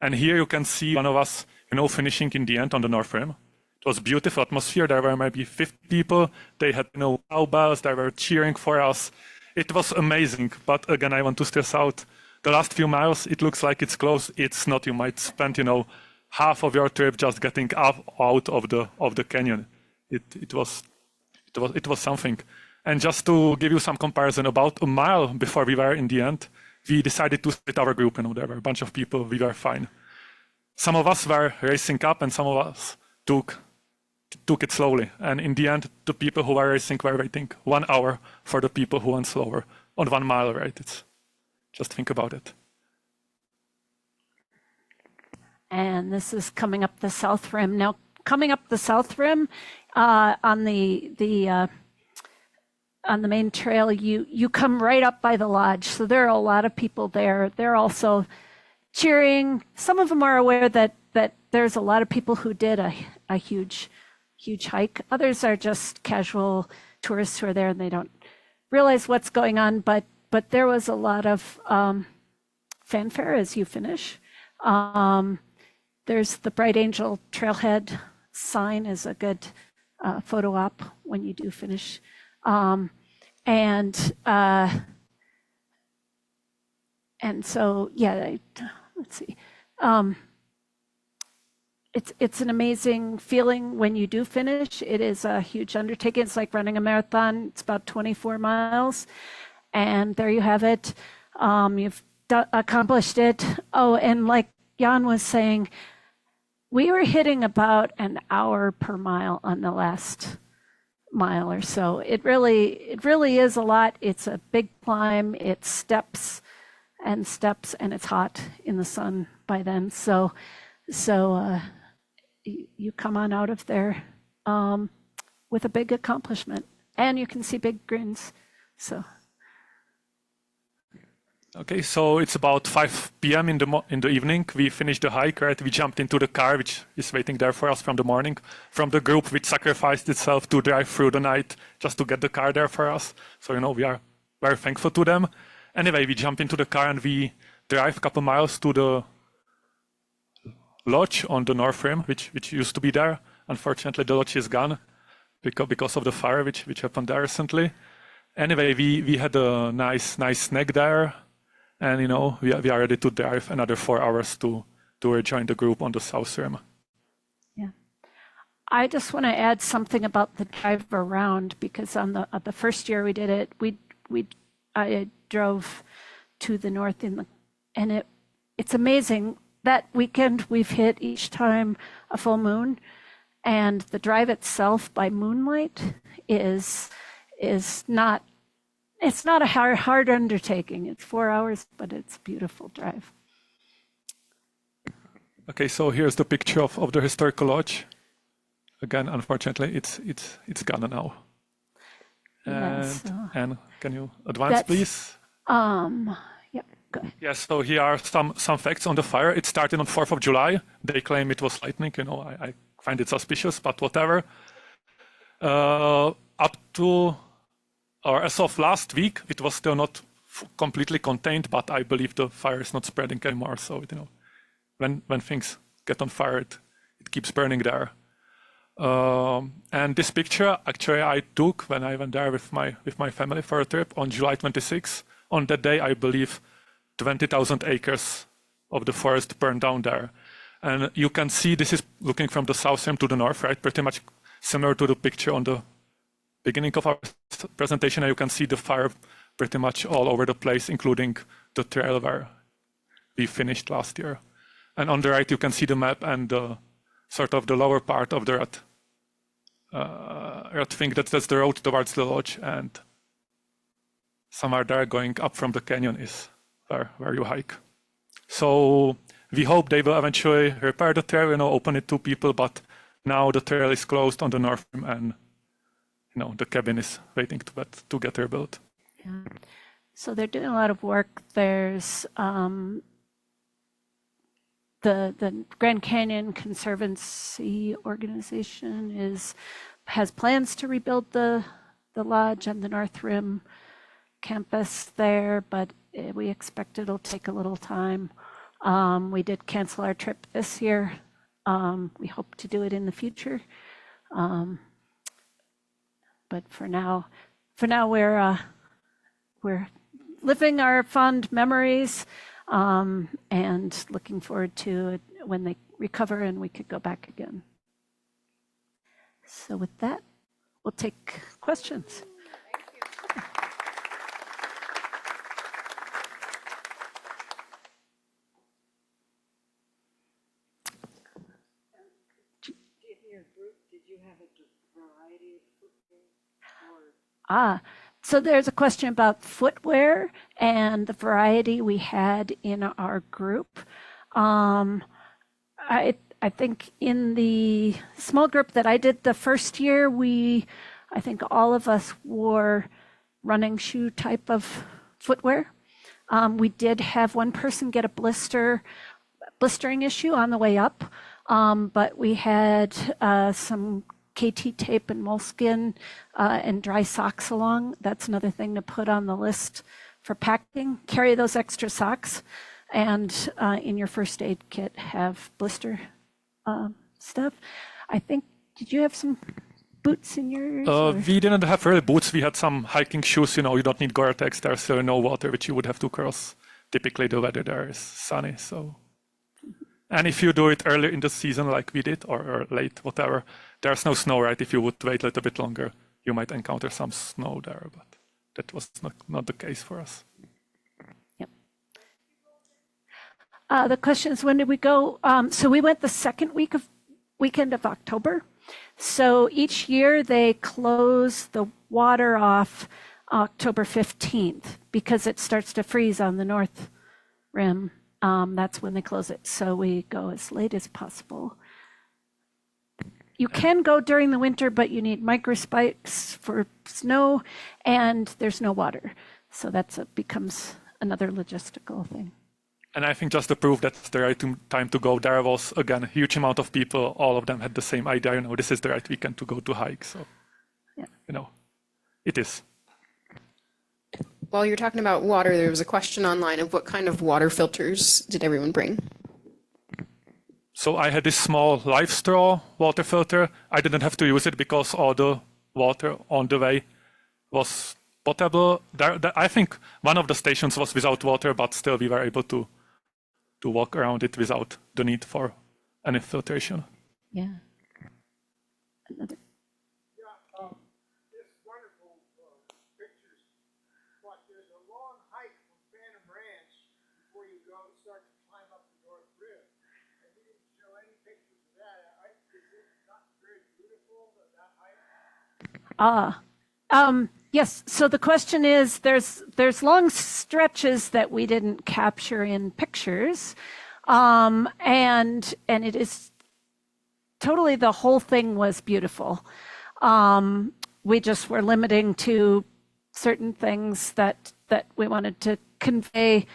And here you can see one of us, finishing in the end on the North Rim. It was beautiful atmosphere. There were maybe 50 people. They had cowbells. They were cheering for us. It was amazing. But again, I want to stress out the last few miles. It looks like it's close. It's not. You might spend half of your trip just getting up out of the canyon. It was something. And just to give you some comparison, about a mile before we were in the end, we decided to split our group. There were a bunch of people. We were fine. Some of us were racing up, and some of us took it slowly. And in the end, the people who were racing were waiting 1 hour for the people who went slower on 1 mile, right? Just think about it. And this is coming up the South Rim. Now, coming up the South Rim on the main trail, you come right up by the lodge. So there are a lot of people there. They're also cheering. Some of them are aware that there's a lot of people who did a huge hike. Others are just casual tourists who are there and they don't realize what's going on. But there was a lot of fanfare as you finish. There's the Bright Angel Trailhead sign is a good photo op when you do finish. And so, yeah, let's see. It's an amazing feeling when you do finish. It is a huge undertaking. It's like running a marathon. It's about 24 miles. And there you have it. You've accomplished it. Oh, and like Jan was saying, we were hitting about an hour per mile on the last mile or so. It really is a lot. It's a big climb. It's steps, and it's hot in the sun by then. So you come on out of there with a big accomplishment, and you can see big grins. So. Okay, so it's about 5 p.m. in the evening. We finished the hike, right? We jumped into the car, which is waiting there for us from the morning, from the group which sacrificed itself to drive through the night just to get the car there for us. So, you know, we are very thankful to them. Anyway, we jump into the car and we drive a couple miles to the lodge on the North Rim, which used to be there. Unfortunately, the lodge is gone because of the fire which happened there recently. Anyway, we had a nice snack there. And, you know, we are ready to drive another 4 hours to rejoin the group on the South Rim. Yeah. I just want to add something about the drive around, because on the first year we did it, I drove to the north and it's amazing. That weekend we've hit each time a full moon, and the drive itself by moonlight is not. It's not a hard undertaking. It's 4 hours, but it's a beautiful drive. Okay, so here's the picture of the historical lodge. Again, unfortunately, it's gone now. And can you advance, please? Yeah, go ahead. Yes, so here are some facts on the fire. It started on 4th of July. They claim it was lightning. You know, I find it suspicious, but whatever. Up to, or as of last week, it was still not completely contained, but I believe the fire is not spreading anymore. So, you know, when things get on fire, it keeps burning there. And this picture, actually, I took when I went there with my family for a trip on July 26th. On that day, I believe 20,000 acres of the forest burned down there. And you can see this is looking from the south rim to the north, right? Pretty much similar to the picture on the beginning of our presentation. And you can see the fire pretty much all over the place, including the trail where we finished last year. And on the right, you can see the map and sort of the lower part of the earth thing. That's the road towards the lodge, and somewhere there going up from the canyon is where you hike. So we hope they will eventually repair the trail, you know, open it to people, but now the trail is closed on the north rim, and you know, the cabin is waiting to get rebuilt. Yeah. So they're doing a lot of work. There's the Grand Canyon Conservancy organization has plans to rebuild the lodge and the North Rim campus there, but we expect it'll take a little time. We did cancel our trip this year. We hope to do it in the future. But for now we're living our fond memories, and looking forward to it when they recover and we could go back again. So with that, we'll take questions. So there's a question about footwear and the variety we had in our group. I think in the small group that I did the first year, I think all of us wore running shoe type of footwear. We did have one person get a blistering issue on the way up, but we had some KT tape and moleskin and dry socks along. That's another thing to put on the list for packing. Carry those extra socks, and in your first aid kit have blister stuff. I think, did you have some boots in yours? We didn't have really boots. We had some hiking shoes. You know, you don't need Gore-Tex. There's still no water which you would have to cross. Typically the weather there is sunny, so. And if you do it early in the season like we did, or late, whatever, there's no snow, right? If you would wait a little bit longer, you might encounter some snow there, but that was not the case for us. Yep. The question is, when did we go? So we went the second weekend of October. So each year they close the water off October 15th because it starts to freeze on the North Rim. That's when they close it. So we go as late as possible. You can go during the winter, but you need microspikes for snow, and there's no water. So becomes another logistical thing. And I think just to prove that's the right time to go, there was, again, a huge amount of people. All of them had the same idea, this is the right weekend to go to hike. So, Yeah. It is. While you're talking about water, there was a question online of what kind of water filters did everyone bring? So I had this small live straw water filter. I didn't have to use it because all the water on the way was potable. I think one of the stations was without water, but still we were able to walk around it without the need for any filtration. Yeah. Another. This wonderful pictures, but there's a long hike from Phantom Ranch before you start to climb up the North Rim. And you didn't show any pictures of that. Is it not very beautiful, that hike? Yes. So the question is, there's long stretches that we didn't capture in pictures, and it is totally, the whole thing was beautiful. We just were limiting to certain things that we wanted to convey,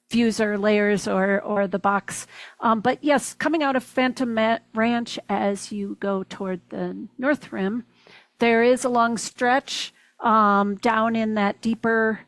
views or layers or the box. But yes, coming out of Phantom Ranch as you go toward the North Rim, there is a long stretch down in that deeper,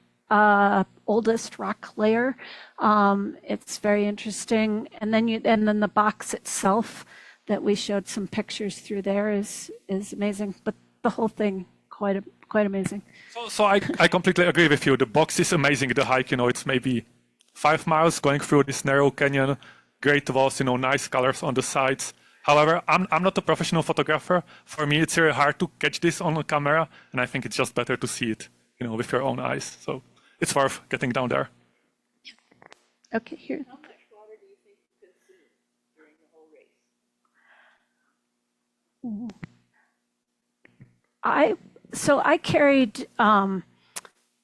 oldest rock layer. It's very interesting. And then the box itself that we showed some pictures through there is amazing. But the whole thing, quite amazing. So I completely agree with you. The box is amazing. The hike, it's maybe 5 miles going through this narrow canyon, great walls, nice colors on the sides. However, I'm not a professional photographer. For me, it's very hard to catch this on a camera, and I think it's just better to see it, with your own eyes. So it's worth getting down there. Okay, here. How much water do you think you consumed during the whole race? I carried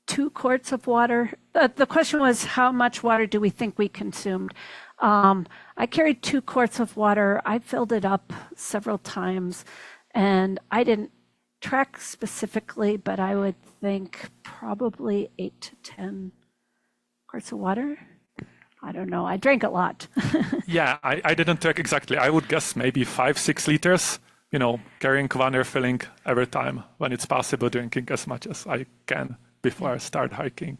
2 quarts of water. The question was, how much water do we think we consumed? I carried 2 quarts of water. I filled it up several times, and I didn't track specifically, but I would think probably 8 to 10 quarts of water. I don't know. I drank a lot. Yeah, I didn't track exactly. I would guess maybe 5-6 liters, carrying one refilling every time when it's possible, drinking as much as I can before I start hiking.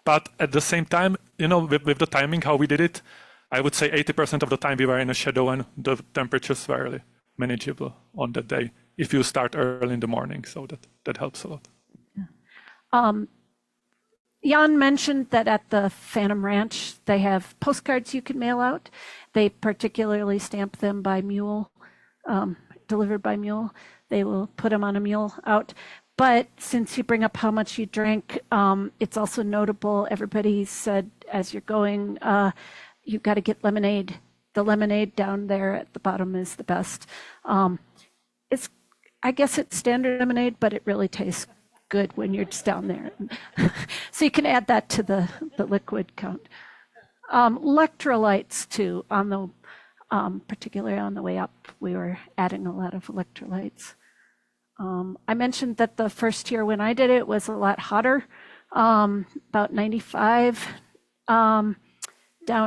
But at the same time, with the timing, how we did it, I would say 80% of the time we were in a shadow and the temperatures were really manageable on that day if you start early in the morning. So that helps a lot. Jan mentioned that at the Phantom Ranch, they have postcards you can mail out. They particularly stamp them by mule, delivered by mule. They will put them on a mule out. But since you bring up how much you drank, it's also notable, everybody said as you're going, you've got to get lemonade. The lemonade down there at the bottom is the best. I guess it's standard lemonade, but it really tastes good when you're just down there. So you can add that to the liquid count. Electrolytes too, particularly on the way up, we were adding a lot of electrolytes. I mentioned that the first year when I did it was a lot hotter, about 95 down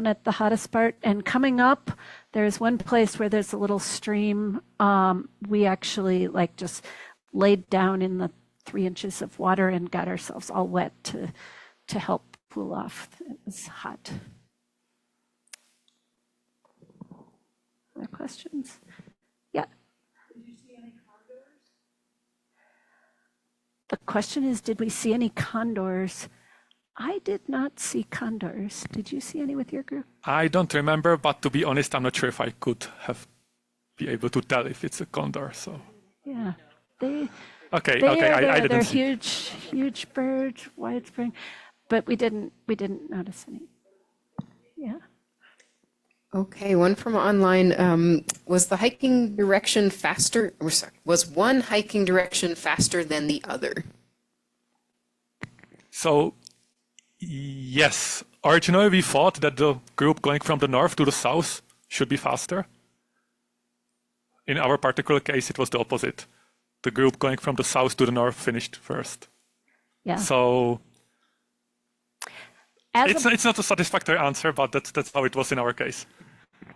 at the hottest part. And coming up, there's one place where there's a little stream. We actually just laid down in the 3 inches of water and got ourselves all wet to help cool off. It was hot. Other questions? Yeah. Did you see any condors? The question is, did we see any condors? I did not see condors. Did you see any with your group? I don't remember, but to be honest, I'm not sure if I could be able to tell if it's a condor. So Yeah. okay, I They're didn't see. huge bird, widespread, but we didn't notice any. Yeah. Okay, one from online. Was the hiking direction faster? Was one hiking direction faster than the other? So yes, originally we thought that the group going from the north to the south should be faster. In our particular case, it was the opposite. The group going from the south to the north finished first. Yeah. So It's not a satisfactory answer, but that's how it was in our case.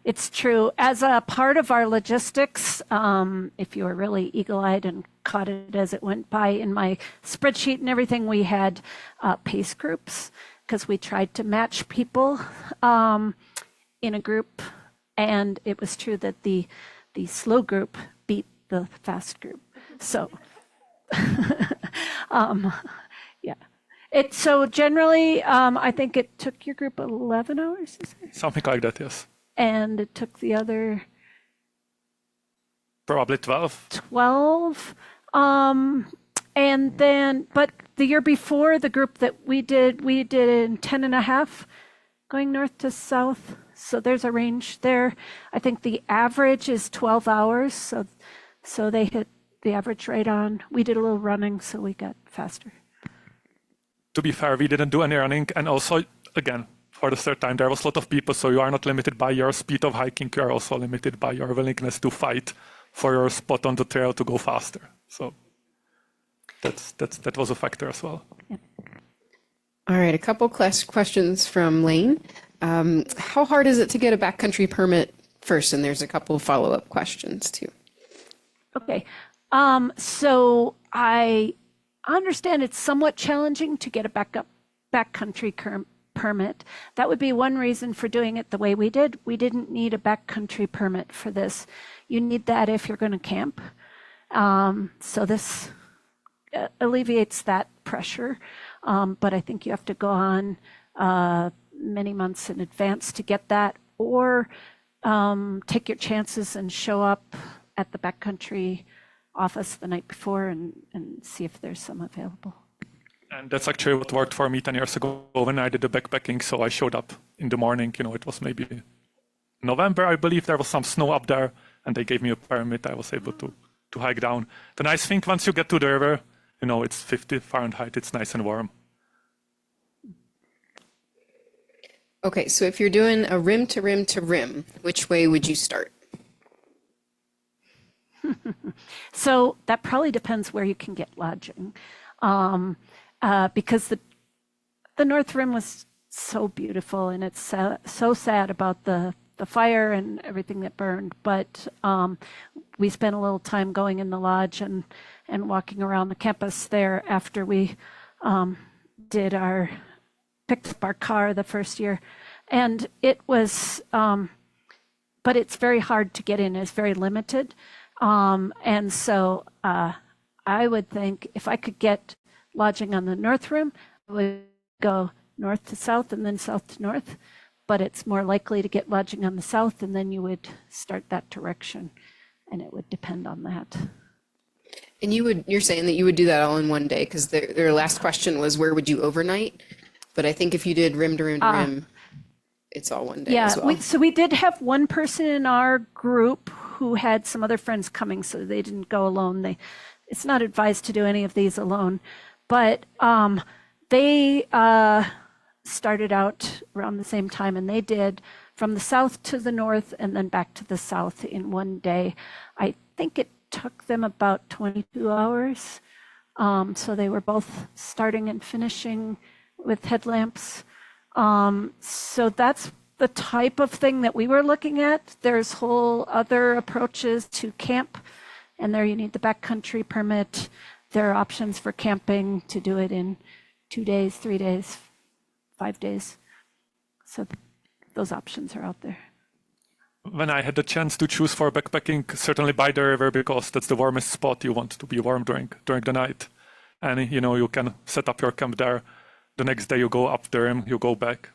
It's true. As a part of our logistics, if you were really eagle-eyed and caught it as it went by, in my spreadsheet and everything, we had pace groups because we tried to match people in a group, and it was true that the slow group beat the fast group. So, yeah. So generally, I think it took your group 11 hours, is it? Something like that, yes. And it took the other Probably 12. 12. And then, but the year before, the group that we did in 10 and a half, going north to south. So there's a range there. I think the average is 12 hours. So they hit the average right on. We did a little running, so we got faster. To be fair, we didn't do any running. And also, again, for the third time, there was a lot of people, so you are not limited by your speed of hiking, you are also limited by your willingness to fight for your spot on the trail to go faster. So that was a factor as well. Yeah. All right, a couple questions from Lane. How hard is it to get a backcountry permit first? And there's a couple of follow-up questions too. Okay. So I understand it's somewhat challenging to get a backcountry permit. That would be one reason for doing it the way we did. We didn't need a backcountry permit for this. You need that if you're going to camp. So this alleviates that pressure. But I think you have to go on many months in advance to get that, or take your chances and show up at the backcountry office the night before and see if there's some available. And that's actually what worked for me 10 years ago when I did the backpacking. So I showed up in the morning, it was maybe November, I believe. There was some snow up there and they gave me a permit. I was able to hike down. The nice thing, once you get to the river, it's 50 Fahrenheit, it's nice and warm. Okay, so if you're doing a rim to rim to rim, which way would you start? So that probably depends where you can get lodging. Because the North Rim was so beautiful, and it's so sad about the fire and everything that burned. But we spent a little time going in the lodge and walking around the campus there after we picked up our car the first year. And it was, but it's very hard to get in, it's very limited. And so I would think if I could get lodging on the North Rim, I would go north to south and then south to north, but it's more likely to get lodging on the south, and then you would start that direction, and it would depend on that. And you're saying that you would do that all in one day, because their last question was where would you overnight? But I think if you did rim to rim to rim, it's all one day as well. So we did have one person in our group who had some other friends coming, so they didn't go alone. It's not advised to do any of these alone, but they started out around the same time, and they did from the south to the north and then back to the south in one day. I think it took them about 22 hours. So they were both starting and finishing with headlamps. So that's the type of thing that we were looking at. There's whole other approaches to camp, and there you need the backcountry permit. There are options for camping to do it in 2 days, 3 days, 5 days. So those options are out there. When I had the chance to choose for backpacking, certainly by the river, because that's the warmest spot. You want to be warm during the night. And you can set up your camp there. The next day you go up the rim, you go back.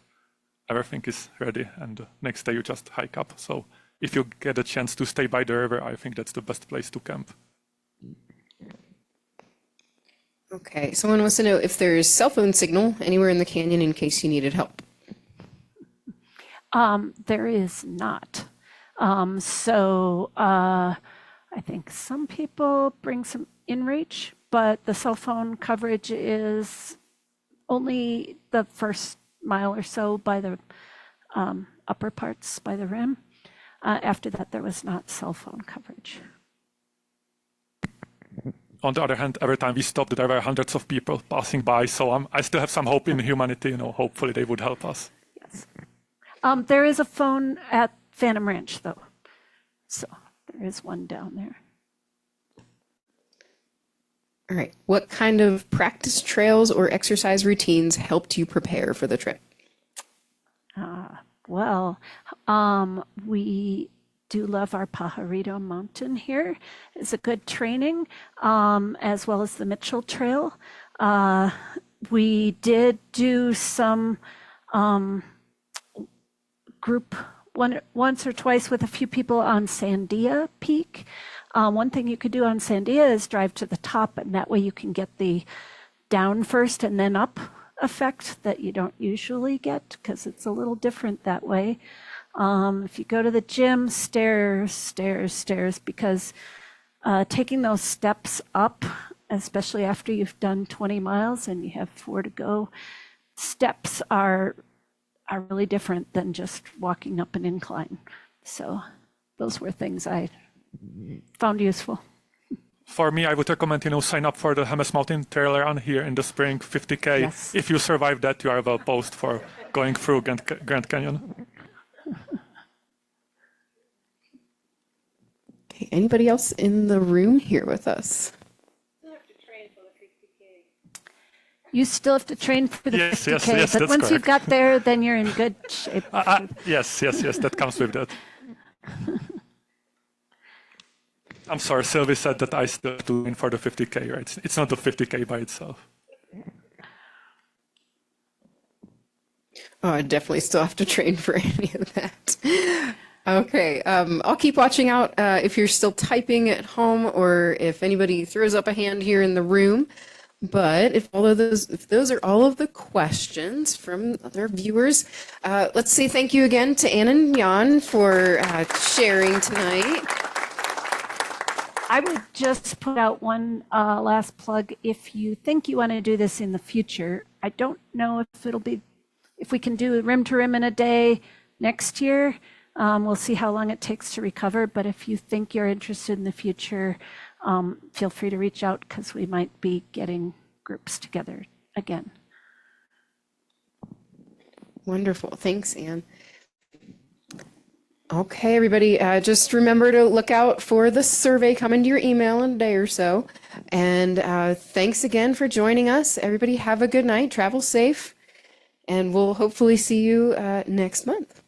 Everything is ready, and the next day you just hike up. So if you get a chance to stay by the river, I think that's the best place to camp. Okay, someone wants to know if there's cell phone signal anywhere in the canyon in case you needed help. There is not. I think some people bring some inReach, but the cell phone coverage is only the first mile or so by the upper parts by the rim. After that, there was not cell phone coverage. on the other hand, every time we stopped, there were hundreds of people passing by. So I still have some hope in humanity. Hopefully they would help us. Yes. There is a phone at Phantom Ranch, though. So there is one down there. All right. What kind of practice trails or exercise routines helped you prepare for the trip? Well, we do love our Pajarito Mountain here. It's a good training, as well as the Mitchell Trail. We did do some group once or twice with a few people on Sandia Peak. One thing you could do on Sandia is drive to the top, and that way you can get the down first and then up effect that you don't usually get, because it's a little different that way. If you go to the gym, stairs, stairs, stairs, because taking those steps up, especially after you've done 20 miles and you have 4 to go, steps are really different than just walking up an incline. So those were things I found useful. For me, I would recommend, sign up for the Hemes Mountain Trail Run here in the spring, 50K. Yes. If you survive that, you are well posed for going through Grand Canyon. Okay, anybody else in the room here with us? You still have to train for the Yes, 50K, yes, yes, but that's once you've correct. got there, then you're in good shape. Yes, that comes with that. I'm sorry, Sylvie said that I still have to train for the 50K, right? It's not the 50K by itself. Oh, I definitely still have to train for any of that. Okay, I'll keep watching out if you're still typing at home or if anybody throws up a hand here in the room. But if those are all of the questions from other viewers, let's say thank you again to Ann and Jan for sharing tonight. I would just put out one last plug. If you think you want to do this in the future, I don't know if we can do rim to rim in a day next year. We'll see how long it takes to recover. But if you think you're interested in the future, feel free to reach out, because we might be getting groups together again. Wonderful. Thanks, Ann. Okay, everybody, just remember to look out for the survey coming to your email in a day or so. And thanks again for joining us. Everybody have a good night, travel safe, and we'll hopefully see you next month.